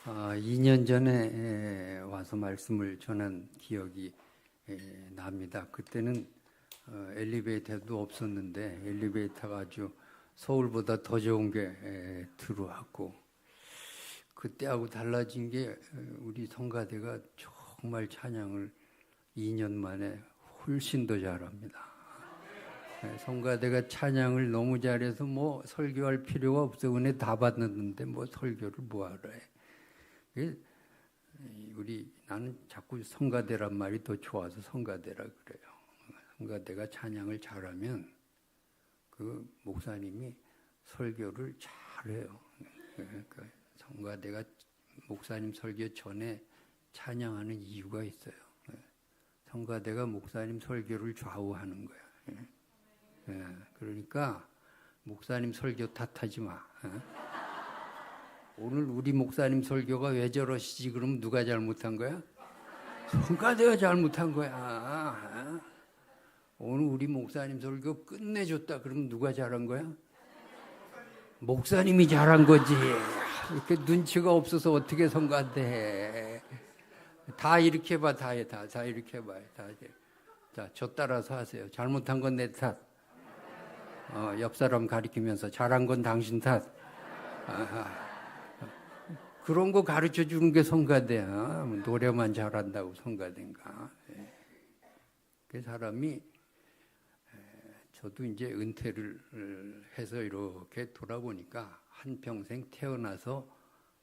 2년 전에 와서 말씀을 전한 기억이 납니다. 그때는 엘리베이터도 없었는데 엘리베이터가 아주 서울보다 더 좋은 게 들어왔고, 그때하고 달라진 게 우리 성가대가 정말 찬양을 2년 만에 훨씬 더 잘합니다. 성가대가 찬양을 너무 잘해서 뭐 설교할 필요가 없어. 은혜 다 받는데 뭐 설교를 뭐하러 해. 나는 자꾸 성가대란 말이 더 좋아서 성가대라 그래요. 성가대가 찬양을 잘하면 그 목사님이 설교를 잘해요. 그러니까 성가대가 목사님 설교 전에 찬양하는 이유가 있어요. 성가대가 목사님 설교를 좌우하는 거야. 그러니까 목사님 설교 탓하지 마. 오늘 우리 목사님 설교가 왜 저러시지? 그러면 누가 잘못한 거야? 성가대가 잘못한 거야. 오늘 우리 목사님 설교 끝내줬다. 그러면 누가 잘한 거야? 목사님이 잘한 거지. 이렇게 눈치가 없어서 어떻게 성가대? 다 이렇게 봐, 다 이렇게 봐, 다. 자, 저 따라서 하세요. 잘못한 건 내 탓. 옆 사람 가리키면서 잘한 건 당신 탓. 그런 거 가르쳐 주는 게 성가대야. 노래만 잘한다고 성가대인가. 그 사람이, 저도 이제 은퇴를 해서 이렇게 돌아보니까 한평생 태어나서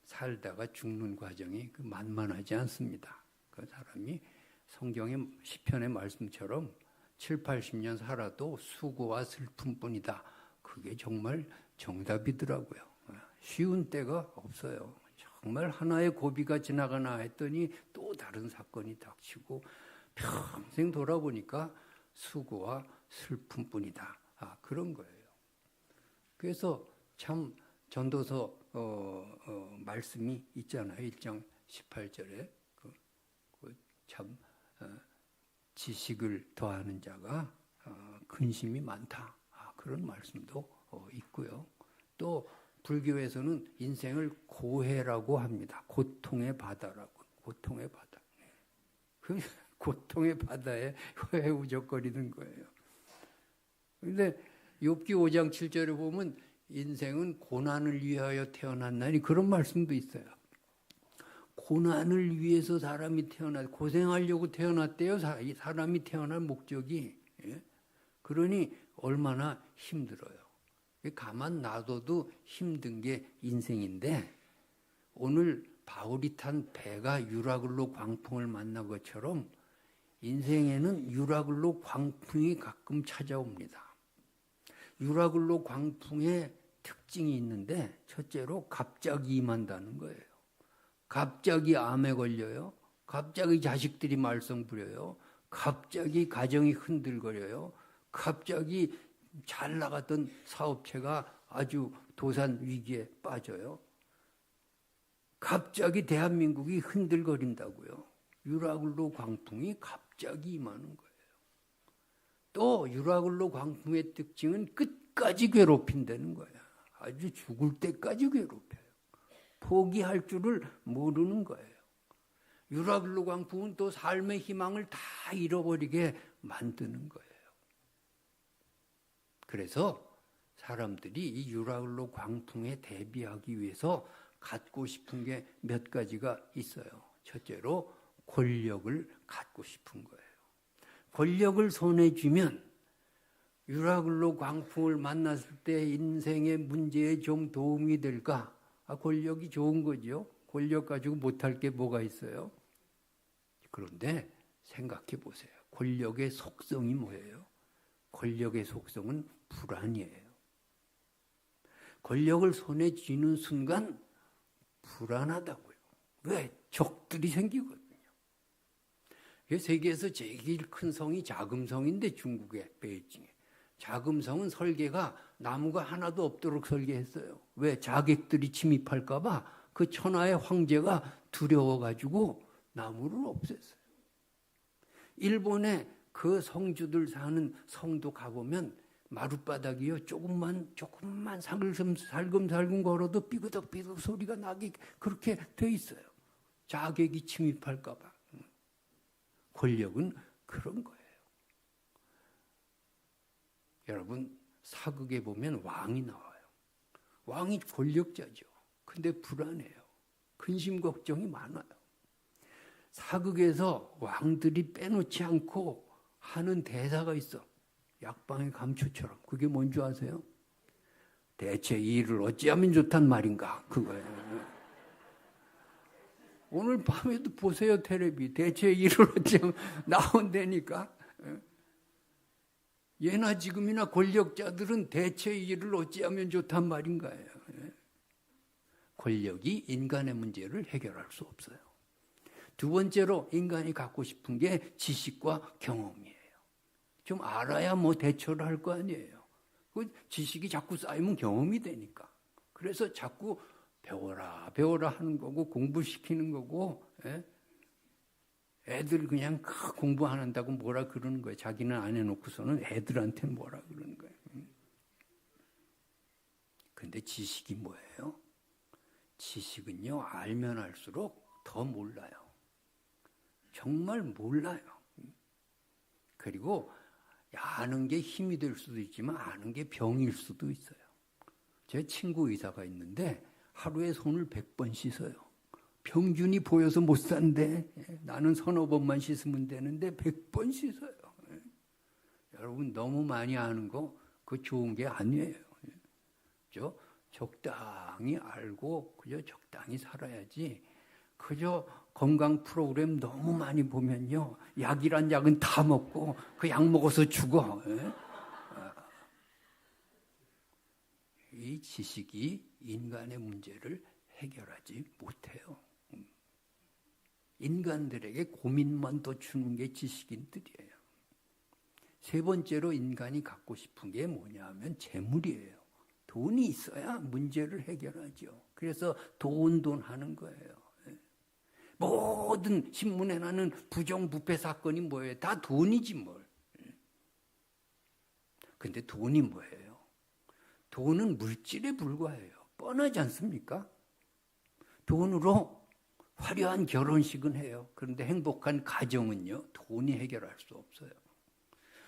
살다가 죽는 과정이 만만하지 않습니다. 그 사람이 성경의 시편의 말씀처럼 7, 80년 살아도 수고와 슬픔뿐이다. 그게 정말 정답이더라고요. 쉬운 때가 없어요. 정말 하나의 고비가 지나가나 했더니 또 다른 사건이 닥치고 평생 돌아보니까 수고와 슬픔뿐이다. 그런 거예요. 그래서 참 전도서 말씀이 있잖아요. 1장 18절에 참 지식을 더하는 자가 근심이 많다. 그런 말씀도 있고요. 또 불교에서는 인생을 고해라고 합니다. 고통의 바다라고. 고통의 바다. 그 고통의 바다에 헤우적거리는 거예요. 그런데 욥기 5장 7절에 보면 인생은 고난을 위하여 태어났나니 그런 말씀도 있어요. 고난을 위해서 사람이 고생하려고 태어났대요. 사람이 태어난 목적이. 그러니 얼마나 힘들어요. 가만 놔둬도 힘든 게 인생인데, 오늘 바울이 탄 배가 유라굴로 광풍을 만난 것처럼 인생에는 유라굴로 광풍이 가끔 찾아옵니다. 유라굴로 광풍의 특징이 있는데, 첫째로 갑자기 임한다는 거예요. 갑자기 암에 걸려요. 갑자기 자식들이 말썽 부려요. 갑자기 가정이 흔들거려요. 갑자기 잘 나갔던 사업체가 아주 도산 위기에 빠져요. 갑자기 대한민국이 흔들거린다고요. 유라굴로 광풍이 갑자기 임하는 거예요. 또 유라굴로 광풍의 특징은 끝까지 괴롭힌다는 거예요. 아주 죽을 때까지 괴롭혀요. 포기할 줄을 모르는 거예요. 유라굴로 광풍은 또 삶의 희망을 다 잃어버리게 만드는 거예요. 그래서 사람들이 이 유라굴로 광풍에 대비하기 위해서 갖고 싶은 게 몇 가지가 있어요. 첫째로 권력을 갖고 싶은 거예요. 권력을 손에 쥐면 유라굴로 광풍을 만났을 때 인생의 문제에 좀 도움이 될까? 권력이 좋은 거죠. 권력 가지고 못할 게 뭐가 있어요? 그런데 생각해 보세요. 권력의 속성이 뭐예요? 권력의 속성은 불안이에요. 권력을 손에 쥐는 순간 불안하다고요. 왜? 적들이 생기거든요. 세계에서 제일 큰 성이 자금성인데, 중국의 베이징에. 자금성은 설계가 나무가 하나도 없도록 설계했어요. 왜? 자객들이 침입할까 봐 그 천하의 황제가 두려워가지고 나무를 없앴어요. 일본의 그 성주들 사는 성도 가보면 마룻바닥이요. 조금만 살금살금 걸어도 삐그덕삐그덕 소리가 나게 그렇게 돼 있어요. 자객이 침입할까 봐. 권력은 그런 거예요. 여러분, 사극에 보면 왕이 나와요. 왕이 권력자죠. 근데 불안해요. 근심 걱정이 많아요. 사극에서 왕들이 빼놓지 않고 하는 대사가 있어. 약방의 감초처럼. 그게 뭔지 아세요? 대체 이 일을 어찌하면 좋단 말인가? 그거예요. 오늘 밤에도 보세요, 텔레비. 대체 이 일을 어찌하면 나온다니까. 예나 지금이나 권력자들은 대체 이 일을 어찌하면 좋단 말인가요. 권력이 인간의 문제를 해결할 수 없어요. 두 번째로 인간이 갖고 싶은 게 지식과 경험이에요. 좀 알아야 뭐 대처를 할 거 아니에요. 그 지식이 자꾸 쌓이면 경험이 되니까. 그래서 자꾸 배워라 하는 거고 공부시키는 거고, 애들 그냥 공부 안 한다고 뭐라 그러는 거예요. 자기는 안 해놓고서는 애들한테는 뭐라 그러는 거예요. 근데 지식이 뭐예요? 지식은요, 알면 알수록 더 몰라요. 정말 몰라요. 그리고 아는 게 힘이 될 수도 있지만 아는 게 병일 수도 있어요. 제 친구 의사가 있는데 하루에 손을 100번 씻어요. 평균이 보여서 못 산대. 나는 서너 번만 씻으면 되는데 100번 씻어요. 여러분, 너무 많이 아는 거 그거 좋은 게 아니에요. 적당히 알고 그저 적당히 살아야지. 그저 건강 프로그램 너무 많이 보면요, 약이란 약은 다 먹고 그 약 먹어서 죽어. 이 지식이 인간의 문제를 해결하지 못해요. 인간들에게 고민만 더 주는 게 지식인들이에요. 세 번째로 인간이 갖고 싶은 게 뭐냐 하면 재물이에요. 돈이 있어야 문제를 해결하죠. 그래서 돈 하는 거예요. 모든 신문에 나는 부정부패 사건이 뭐예요? 다 돈이지 뭘. 근데 돈이 뭐예요? 돈은 물질에 불과해요. 뻔하지 않습니까? 돈으로 화려한 결혼식은 해요. 그런데 행복한 가정은요, 돈이 해결할 수 없어요.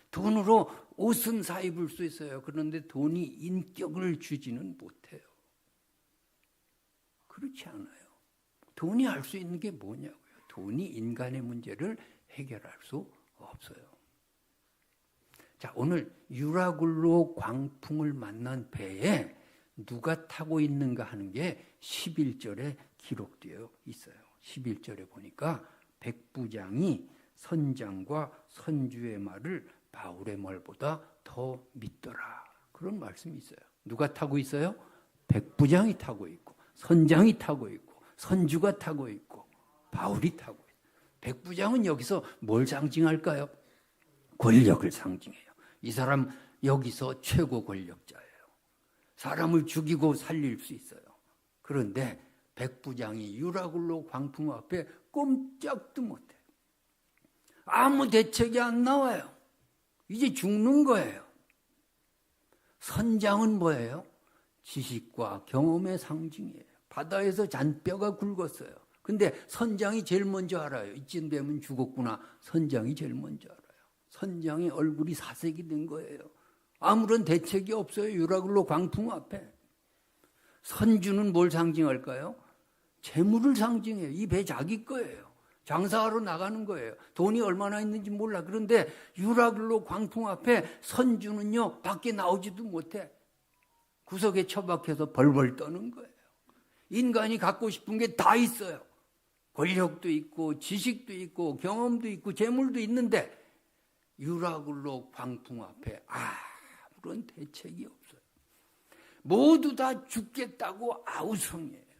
돈으로 옷은 사 입을 수 있어요. 그런데 돈이 인격을 주지는 못해요. 그렇지 않아요. 돈이 할 수 있는 게 뭐냐고요. 돈이 인간의 문제를 해결할 수 없어요. 자, 오늘 유라굴로 광풍을 만난 배에 누가 타고 있는가 하는 게 11절에 기록되어 있어요. 11절에 보니까 백부장이 선장과 선주의 말을 바울의 말보다 더 믿더라. 그런 말씀이 있어요. 누가 타고 있어요? 백부장이 타고 있고, 선장이 타고 있고, 선주가 타고 있고, 바울이 타고 있어요. 백부장은 여기서 뭘 상징할까요? 권력을 상징해요. 이 사람 여기서 최고 권력자예요. 사람을 죽이고 살릴 수 있어요. 그런데 백부장이 유라굴로 광풍 앞에 꼼짝도 못해요. 아무 대책이 안 나와요. 이제 죽는 거예요. 선장은 뭐예요? 지식과 경험의 상징이에요. 바다에서 잔뼈가 굵었어요. 근데 선장이 제일 먼저 알아요. 이쯤 되면 죽었구나. 선장이 제일 먼저 알아요. 선장의 얼굴이 사색이 된 거예요. 아무런 대책이 없어요. 유라굴로 광풍 앞에. 선주는 뭘 상징할까요? 재물을 상징해요. 이 배 자기 거예요. 장사하러 나가는 거예요. 돈이 얼마나 있는지 몰라. 그런데 유라굴로 광풍 앞에 선주는요, 밖에 나오지도 못해. 구석에 처박혀서 벌벌 떠는 거예요. 인간이 갖고 싶은 게 다 있어요. 권력도 있고 지식도 있고 경험도 있고 재물도 있는데 유라굴로 광풍 앞에 아무런 대책이 없어요. 모두 다 죽겠다고 아우성이에요.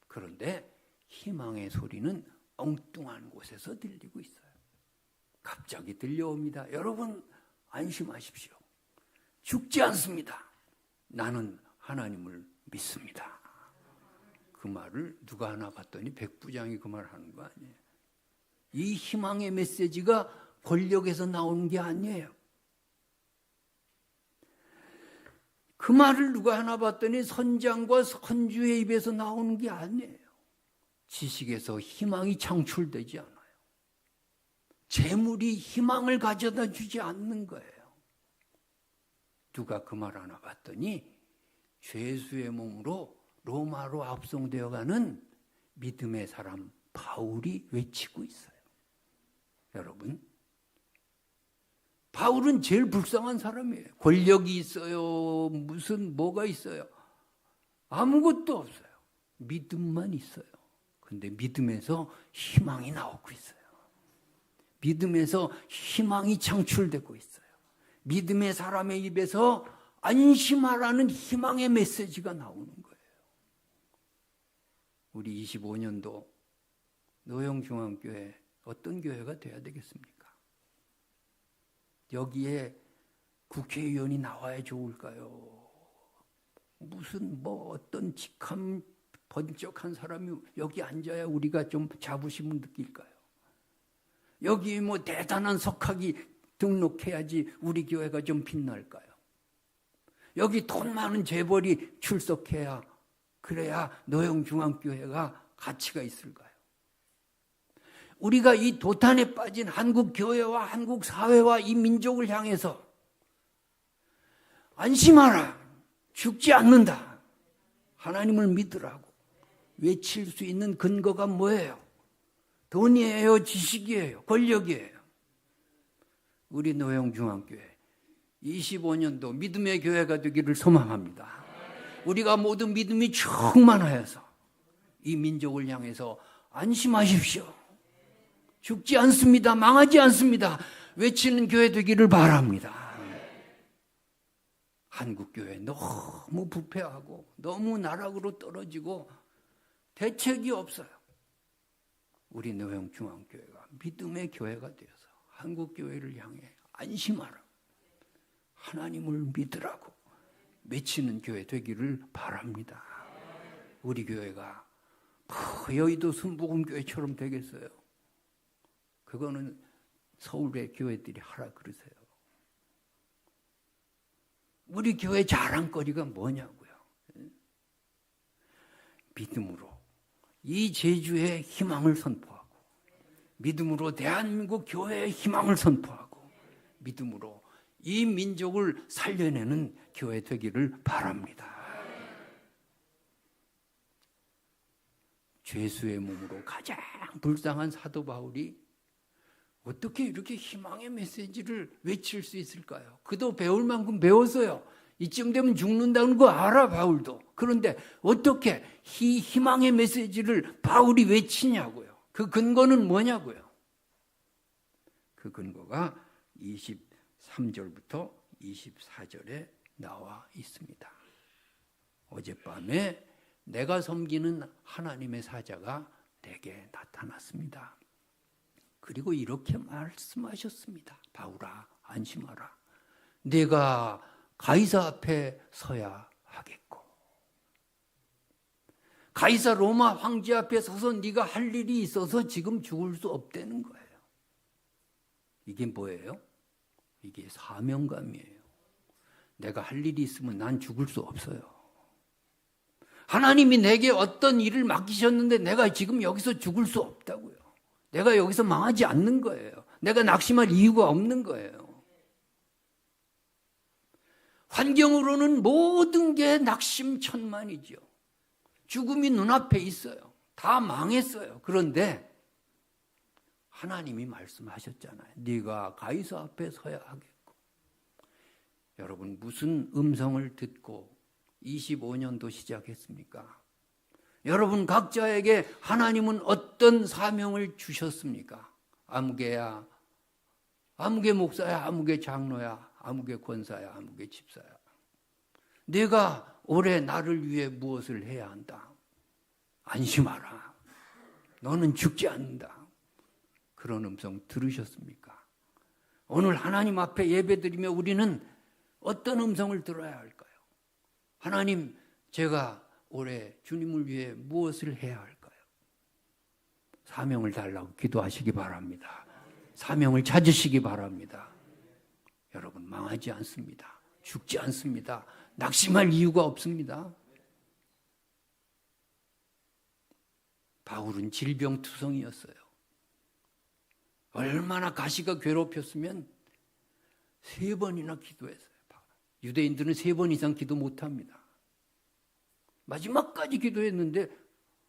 그런데 희망의 소리는 엉뚱한 곳에서 들리고 있어요. 갑자기 들려옵니다. 여러분 안심하십시오. 죽지 않습니다. 나는 하나님을 믿습니다. 그 말을 누가 하나 봤더니 백부장이 그 말을 하는 거 아니에요. 이 희망의 메시지가 권력에서 나오는 게 아니에요. 그 말을 누가 하나 봤더니 선장과 선주의 입에서 나오는 게 아니에요. 지식에서 희망이 창출되지 않아요. 재물이 희망을 가져다 주지 않는 거예요. 누가 그 말 하나 봤더니 죄수의 몸으로 로마로 압송되어가는 믿음의 사람 바울이 외치고 있어요. 여러분, 바울은 제일 불쌍한 사람이에요. 권력이 있어요. 무슨 뭐가 있어요. 아무것도 없어요. 믿음만 있어요. 근데 믿음에서 희망이 나오고 있어요. 믿음에서 희망이 창출되고 있어요. 믿음의 사람의 입에서 안심하라는 희망의 메시지가 나오는 거예요. 우리 25년도 노영중앙교회 어떤 교회가 돼야 되겠습니까? 여기에 국회의원이 나와야 좋을까요? 무슨 어떤 직함 번쩍한 사람이 여기 앉아야 우리가 좀 자부심을 느낄까요? 여기 대단한 석학이 등록해야지 우리 교회가 좀 빛날까요? 여기 돈 많은 재벌이 출석해야 그래야 노영중앙교회가 가치가 있을까요? 우리가 이 도탄에 빠진 한국 교회와 한국 사회와 이 민족을 향해서 안심하라, 죽지 않는다, 하나님을 믿으라고 외칠 수 있는 근거가 뭐예요? 돈이에요? 지식이에요? 권력이에요? 우리 노영중앙교회 25년도 믿음의 교회가 되기를 소망합니다. 우리가 모든 믿음이 충만하여서 이 민족을 향해서 안심하십시오, 죽지 않습니다, 망하지 않습니다 외치는 교회 되기를 바랍니다. 한국교회 너무 부패하고 너무 나락으로 떨어지고 대책이 없어요. 우리 노영중앙교회가 믿음의 교회가 되어서 한국교회를 향해 안심하라, 하나님을 믿으라고 외치는 교회 되기를 바랍니다. 우리 교회가 여의도 순복음교회처럼 되겠어요? 그거는 서울의 교회들이 하라 그러세요. 우리 교회 자랑거리가 뭐냐고요? 믿음으로 이 제주의 희망을 선포하고, 믿음으로 대한민국 교회의 희망을 선포하고, 믿음으로 이 민족을 살려내는 교회 되기를 바랍니다. 죄수의 몸으로 가장 불쌍한 사도 바울이 어떻게 이렇게 희망의 메시지를 외칠 수 있을까요? 그도 배울 만큼 배웠어요. 이쯤 되면 죽는다는 거 알아, 바울도. 그런데 어떻게 이 희망의 메시지를 바울이 외치냐고요. 그 근거는 뭐냐고요. 그 근거가 23절부터 24절에 나와 있습니다. 어젯밤에 내가 섬기는 하나님의 사자가 내게 나타났습니다. 그리고 이렇게 말씀하셨습니다. 바울아, 안심하라. 내가 가이사 앞에 서야 하겠고, 가이사 로마 황제 앞에 서서 네가 할 일이 있어서 지금 죽을 수 없다는 거예요. 이게 뭐예요? 이게 사명감이에요. 내가 할 일이 있으면 난 죽을 수 없어요. 하나님이 내게 어떤 일을 맡기셨는데 내가 지금 여기서 죽을 수 없다고요. 내가 여기서 망하지 않는 거예요. 내가 낙심할 이유가 없는 거예요. 환경으로는 모든 게 낙심천만이죠. 죽음이 눈앞에 있어요. 다 망했어요. 그런데 하나님이 말씀하셨잖아요. 네가 가이사 앞에 서야 하겠고. 여러분, 무슨 음성을 듣고 25년도 시작했습니까? 여러분 각자에게 하나님은 어떤 사명을 주셨습니까? 아무개야, 아무개 목사야, 아무개 장로야, 아무개 권사야, 아무개 집사야. 내가 올해 나를 위해 무엇을 해야 한다? 안심하라. 너는 죽지 않는다. 그런 음성 들으셨습니까? 오늘 하나님 앞에 예배드리며 우리는 어떤 음성을 들어야 할까요? 하나님, 제가 올해 주님을 위해 무엇을 해야 할까요? 사명을 달라고 기도하시기 바랍니다. 사명을 찾으시기 바랍니다. 여러분, 망하지 않습니다. 죽지 않습니다. 낙심할 이유가 없습니다. 바울은 질병투성이었어요. 얼마나 가시가 괴롭혔으면 3번이나 기도했어요. 유대인들은 3번 이상 기도 못합니다. 마지막까지 기도했는데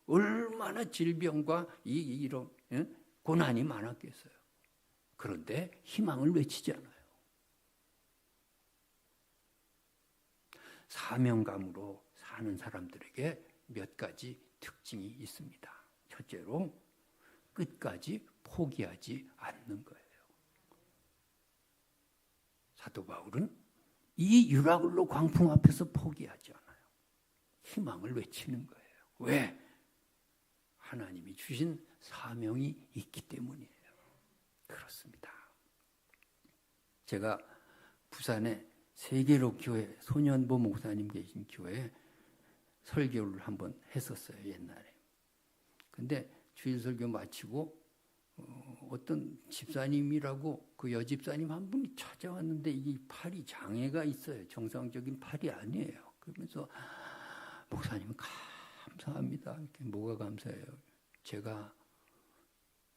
얼마나 질병과 이런 고난이 많았겠어요. 그런데 희망을 외치지 않아요. 사명감으로 사는 사람들에게 몇 가지 특징이 있습니다. 첫째로 끝까지 포기하지 않는 거예요. 사도 바울은 이 유라굴로 광풍 앞에서 포기하지 않아요. 희망을 외치는 거예요. 왜? 하나님이 주신 사명이 있기 때문이에요. 그렇습니다. 제가 부산에 세계로 교회, 손현보 목사님 계신 교회에 설교를 한번 했었어요, 옛날에. 근데 주일 설교 마치고 어떤 집사님이라고 그 여집사님 한 분이 찾아왔는데 이 팔이 장애가 있어요. 정상적인 팔이 아니에요. 그러면서 목사님 감사합니다. 이렇게 뭐가 감사해요? 제가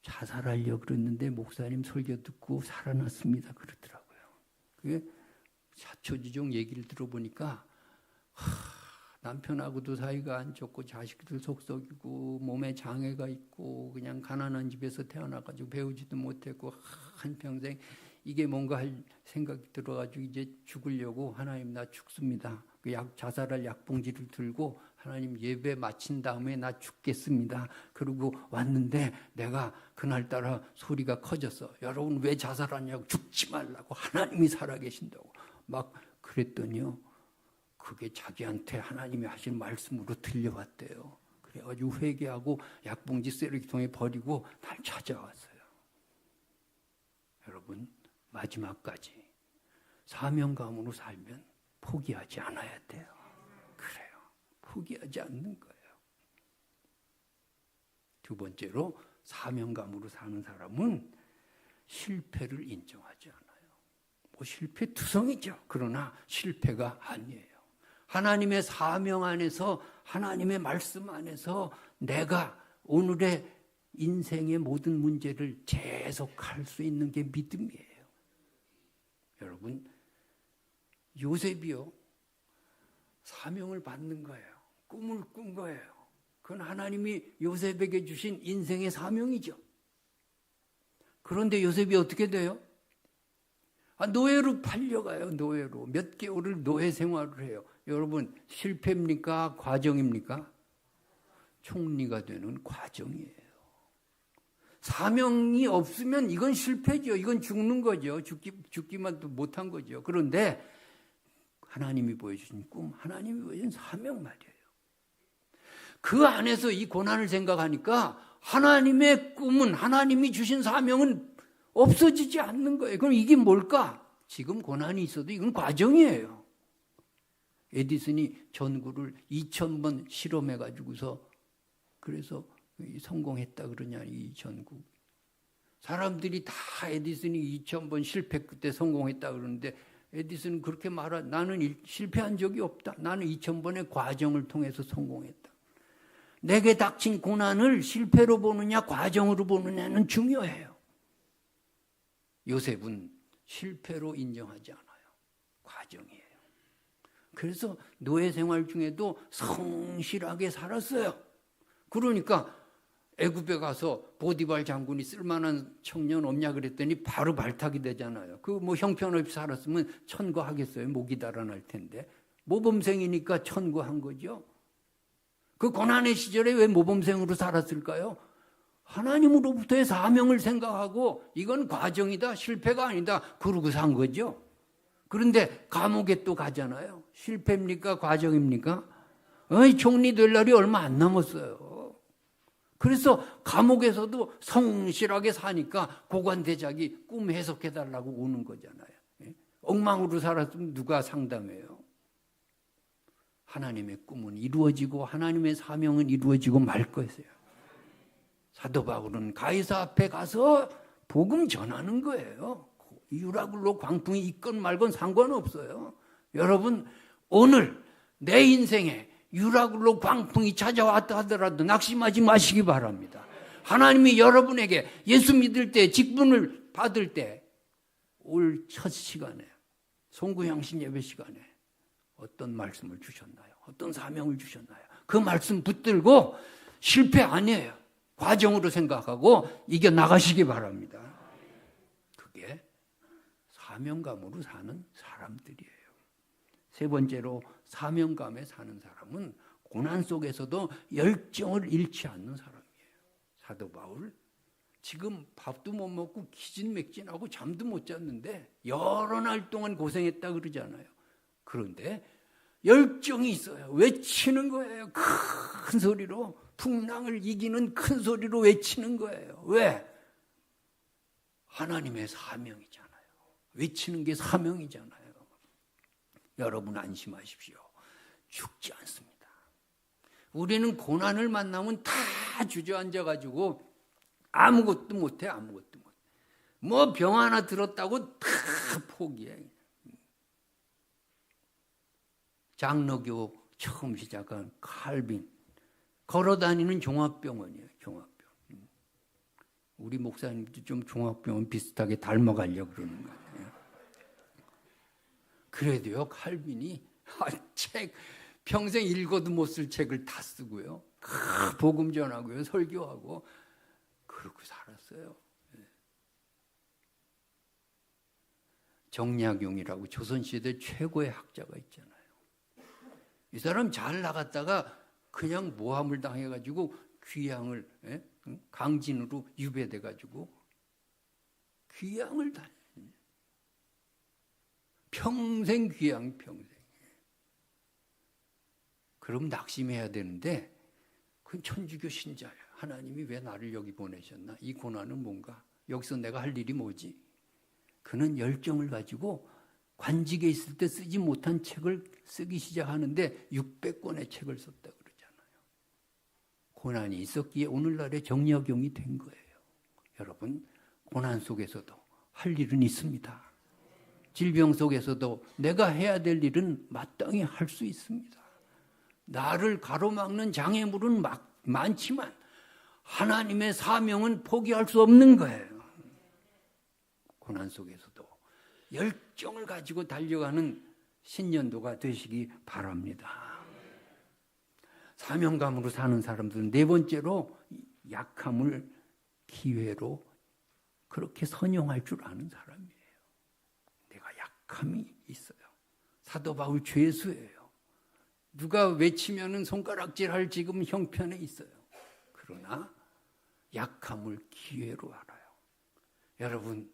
자살하려고 그랬는데 목사님 설교 듣고 살아났습니다. 그러더라고요. 그게 사초지종 얘기를 들어보니까 남편하고도 사이가 안 좋고 자식들 속썩이고 몸에 장애가 있고 그냥 가난한 집에서 태어나가지고 배우지도 못했고 한평생 이게 뭔가 할 생각이 들어가지고 이제 죽으려고 하나님 나 죽습니다. 그 자살할 약봉지를 들고 하나님 예배 마친 다음에 나 죽겠습니다. 그러고 왔는데 내가 그날따라 소리가 커졌어. 여러분 왜 자살하냐고 죽지 말라고 하나님이 살아계신다고 막 그랬더니요. 그게 자기한테 하나님이 하신 말씀으로 들려왔대요. 그래가지고 회개하고 약봉지 쓰레기통에 버리고 날 찾아왔어요. 여러분 마지막까지 사명감으로 살면 포기하지 않아야 돼요. 그래요. 포기하지 않는 거예요. 두 번째로 사명감으로 사는 사람은 실패를 인정하지 않아요. 뭐 실패투성이죠. 그러나 실패가 아니에요. 하나님의 사명 안에서 하나님의 말씀 안에서 내가 오늘의 인생의 모든 문제를 재해석할 수 있는 게 믿음이에요. 여러분 요셉이요 사명을 받는 거예요. 꿈을 꾼 거예요. 그건 하나님이 요셉에게 주신 인생의 사명이죠. 그런데 요셉이 어떻게 돼요? 노예로 팔려가요. 노예로. 몇 개월을 노예 생활을 해요. 여러분 실패입니까? 과정입니까? 총리가 되는 과정이에요. 사명이 없으면 이건 실패죠. 이건 죽는 거죠. 죽기만 못한 거죠. 그런데 하나님이 보여주신 꿈, 하나님이 보여준 사명 말이에요. 그 안에서 이 고난을 생각하니까 하나님의 꿈은, 하나님이 주신 사명은 없어지지 않는 거예요. 그럼 이게 뭘까? 지금 고난이 있어도 이건 과정이에요. 에디슨이 전구를 2000번 실험해가지고서 그래서 성공했다 그러냐, 이 전구. 사람들이 다 에디슨이 2000번 실패 끝에 성공했다 그러는데 에디슨은 그렇게 나는 실패한 적이 없다. 나는 2000번의 과정을 통해서 성공했다. 내게 닥친 고난을 실패로 보느냐 과정으로 보느냐는 중요해요. 요셉은 실패로 인정하지 않아요. 과정이에요. 그래서 노예 생활 중에도 성실하게 살았어요. 그러니까 애굽에 가서 보디발 장군이 쓸만한 청년 없냐 그랬더니 바로 발탁이 되잖아요. 그 뭐 형편없이 살았으면 천거하겠어요. 목이 달아날 텐데. 모범생이니까 천거한 거죠. 그 고난의 시절에 왜 모범생으로 살았을까요? 하나님으로부터의 사명을 생각하고 이건 과정이다, 실패가 아니다 그러고 산 거죠. 그런데 감옥에 또 가잖아요. 실패입니까? 과정입니까? 총리 될 날이 얼마 안 남았어요. 그래서 감옥에서도 성실하게 사니까 고관대작이 꿈 해석해달라고 오는 거잖아요. 엉망으로 살았으면 누가 상담해요? 하나님의 꿈은 이루어지고 하나님의 사명은 이루어지고 말 것이에요. 사도 바울은 가이사 앞에 가서 복음 전하는 거예요. 유라굴로 광풍이 있건 말건 상관없어요. 여러분 오늘 내 인생에 유라굴로 광풍이 찾아왔다 하더라도 낙심하지 마시기 바랍니다. 하나님이 여러분에게 예수 믿을 때, 직분을 받을 때, 올 첫 시간에, 송구향신 예배 시간에 어떤 말씀을 주셨나요? 어떤 사명을 주셨나요? 그 말씀 붙들고 실패 아니에요. 과정으로 생각하고 이겨나가시기 바랍니다. 그게 사명감으로 사는 사람들이에요. 세 번째로 사명감에 사는 사람은 고난 속에서도 열정을 잃지 않는 사람이에요. 사도 바울, 지금 밥도 못 먹고 기진맥진하고 잠도 못 잤는데 여러 날 동안 고생했다 그러잖아요. 그런데 열정이 있어요. 외치는 거예요. 큰 소리로, 풍랑을 이기는 큰 소리로 외치는 거예요. 왜? 하나님의 사명이잖아요. 외치는 게 사명이잖아요. 여러분 안심하십시오. 죽지 않습니다. 우리는 고난을 만나면 다 주저앉아가지고 아무것도 못해. 뭐 병 하나 들었다고 다 포기해. 장로교 처음 시작한 칼빈, 걸어다니는 종합병원이에요. 종합병원. 우리 목사님도 좀 종합병원 비슷하게 닮아가려고 그러는 거 아니에요. 그래도요, 칼빈이 책 평생 읽어도 못 쓸 책을 다 쓰고요, 복음 전하고요, 설교하고 그렇게 살았어요. 정약용이라고 조선시대 최고의 학자가 있잖아요. 이 사람 잘 나갔다가 그냥 모함을 당해가지고 귀양을, 강진으로 유배돼가지고 귀양을 다녀. 평생 귀양, 평생. 그럼 낙심해야 되는데 그건 천주교 신자야. 하나님이 왜 나를 여기 보내셨나? 이 고난은 뭔가? 여기서 내가 할 일이 뭐지? 그는 열정을 가지고 관직에 있을 때 쓰지 못한 책을 쓰기 시작하는데 600권의 책을 썼다고 그러잖아요. 고난이 있었기에 오늘날의 정약용이 된 거예요. 여러분, 고난 속에서도 할 일은 있습니다. 질병 속에서도 내가 해야 될 일은 마땅히 할 수 있습니다. 나를 가로막는 장애물은 많지만 하나님의 사명은 포기할 수 없는 거예요. 고난 속에서도 열정을 가지고 달려가는 신년도가 되시기 바랍니다. 사명감으로 사는 사람들은 네 번째로 약함을 기회로 그렇게 선용할 줄 아는 사람이에요. 내가 약함이 있어요. 사도 바울 죄수예요. 누가 외치면은 손가락질할 지금 형편에 있어요. 그러나 약함을 기회로 알아요. 여러분,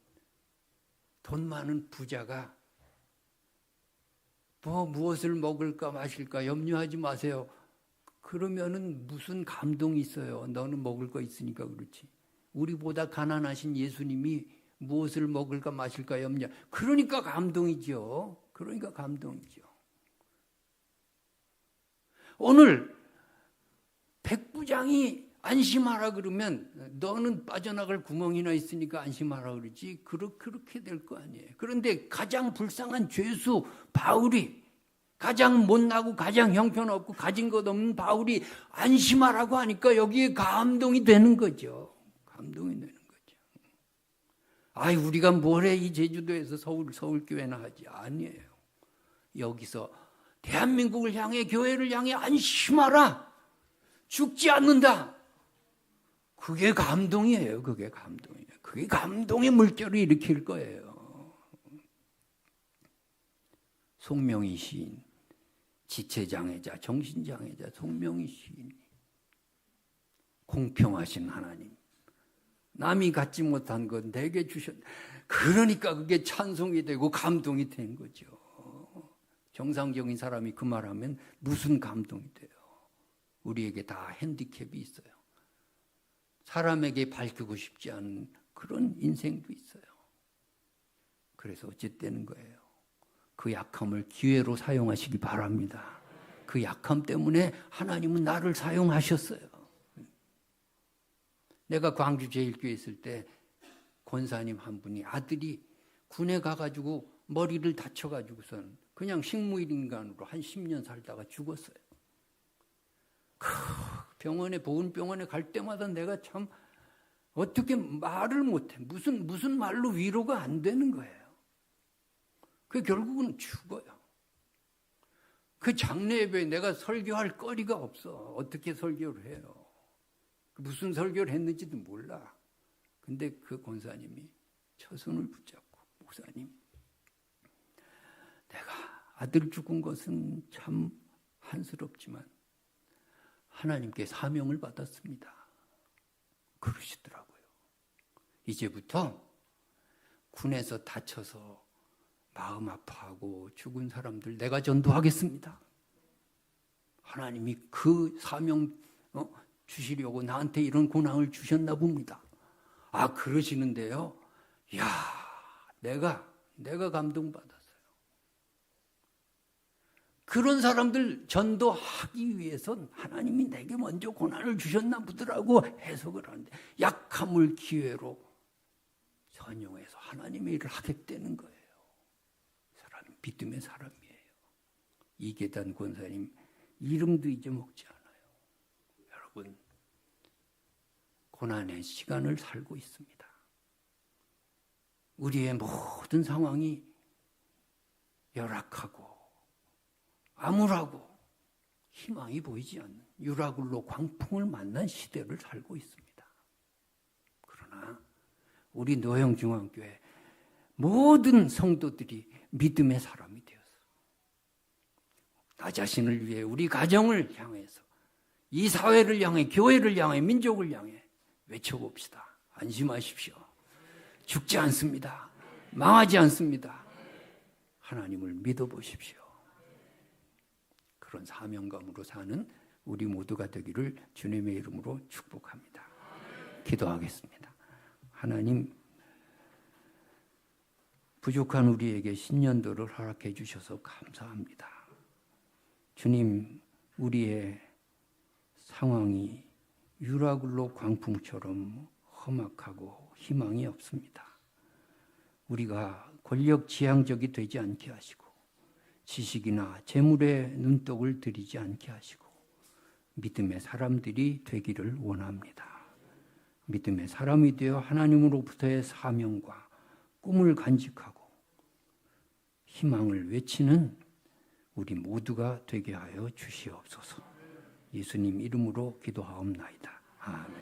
돈 많은 부자가 무엇을 먹을까 마실까 염려하지 마세요. 그러면은 무슨 감동이 있어요. 너는 먹을 거 있으니까 그렇지. 우리보다 가난하신 예수님이 무엇을 먹을까 마실까 염려. 그러니까 감동이죠. 오늘 백부장이 안심하라 그러면 너는 빠져나갈 구멍이나 있으니까 안심하라 그러지. 그렇게 될 거 아니에요. 그런데 가장 불쌍한 죄수 바울이, 가장 못나고 가장 형편없고 가진 것 없는 바울이 안심하라고 하니까 여기에 감동이 되는 거죠. 아이, 우리가 뭘 해? 이 제주도에서 서울교회나 하지. 아니에요. 여기서 대한민국을 향해, 교회를 향해 안심하라. 죽지 않는다. 그게 감동이에요. 그게 감동의 물결을 일으킬 거예요. 송명희 시인, 지체장애자, 정신장애자 송명희 시인. 공평하신 하나님, 남이 갖지 못한 건 내게 주셨. 그러니까 그게 찬송이 되고 감동이 된 거죠. 정상적인 사람이 그 말하면 무슨 감동이 돼요. 우리에게 다 핸디캡이 있어요. 사람에게 밝히고 싶지 않은 그런 인생도 있어요. 그래서 어쨌든 거예요. 그 약함을 기회로 사용하시기 바랍니다. 그 약함 때문에 하나님은 나를 사용하셨어요. 내가 광주 제일교회 있을 때 권사님 한 분이 아들이 군에 가가지고 머리를 다쳐가지고선 그냥 식물인간으로 한 10년 살다가 죽었어요. 보건병원에 갈 때마다 내가 참 어떻게 말을 못해. 무슨 말로 위로가 안 되는 거예요. 그 결국은 죽어요. 그 장례 예배에 내가 설교할 거리가 없어. 어떻게 설교를 해요? 무슨 설교를 했는지도 몰라. 근데 그 권사님이 처손을 붙잡고, 목사님, 내가 아들 죽은 것은 참 한스럽지만 하나님께 사명을 받았습니다. 그러시더라고요. 이제부터 군에서 다쳐서 마음 아파하고 죽은 사람들 내가 전도하겠습니다. 하나님이 그 사명 주시려고 나한테 이런 고난을 주셨나 봅니다. 아, 그러시는데요. 야, 내가 감동받았어요. 그런 사람들 전도하기 위해선 하나님이 내게 먼저 고난을 주셨나 보더라고 해석을 하는데, 약함을 기회로 전용해서 하나님의 일을 하겠다는 거예요. 믿음의 사람이에요. 이계단 권사님 이름도 잊어먹지 않아요. 여러분, 고난의 시간을 살고 있습니다. 우리의 모든 상황이 열악하고 암울하고 희망이 보이지 않는 유라굴로 광풍을 만난 시대를 살고 있습니다. 그러나 우리 노영중앙교회 모든 성도들이 믿음의 사람이 되어서 나 자신을 위해 우리 가정을 향해서 이 사회를 향해 교회를 향해 민족을 향해 외쳐봅시다. 안심하십시오. 죽지 않습니다. 망하지 않습니다. 하나님을 믿어보십시오. 그런 사명감으로 사는 우리 모두가 되기를 주님의 이름으로 축복합니다. 기도하겠습니다. 하나님, 부족한 우리에게 신년도를 허락해 주셔서 감사합니다. 주님, 우리의 상황이 유라굴로 광풍처럼 험악하고 희망이 없습니다. 우리가 권력지향적이 되지 않게 하시고 지식이나 재물에 눈독을 들이지 않게 하시고 믿음의 사람들이 되기를 원합니다. 믿음의 사람이 되어 하나님으로부터의 사명과 꿈을 간직하고 희망을 외치는 우리 모두가 되게 하여 주시옵소서. 예수님 이름으로 기도하옵나이다. 아멘.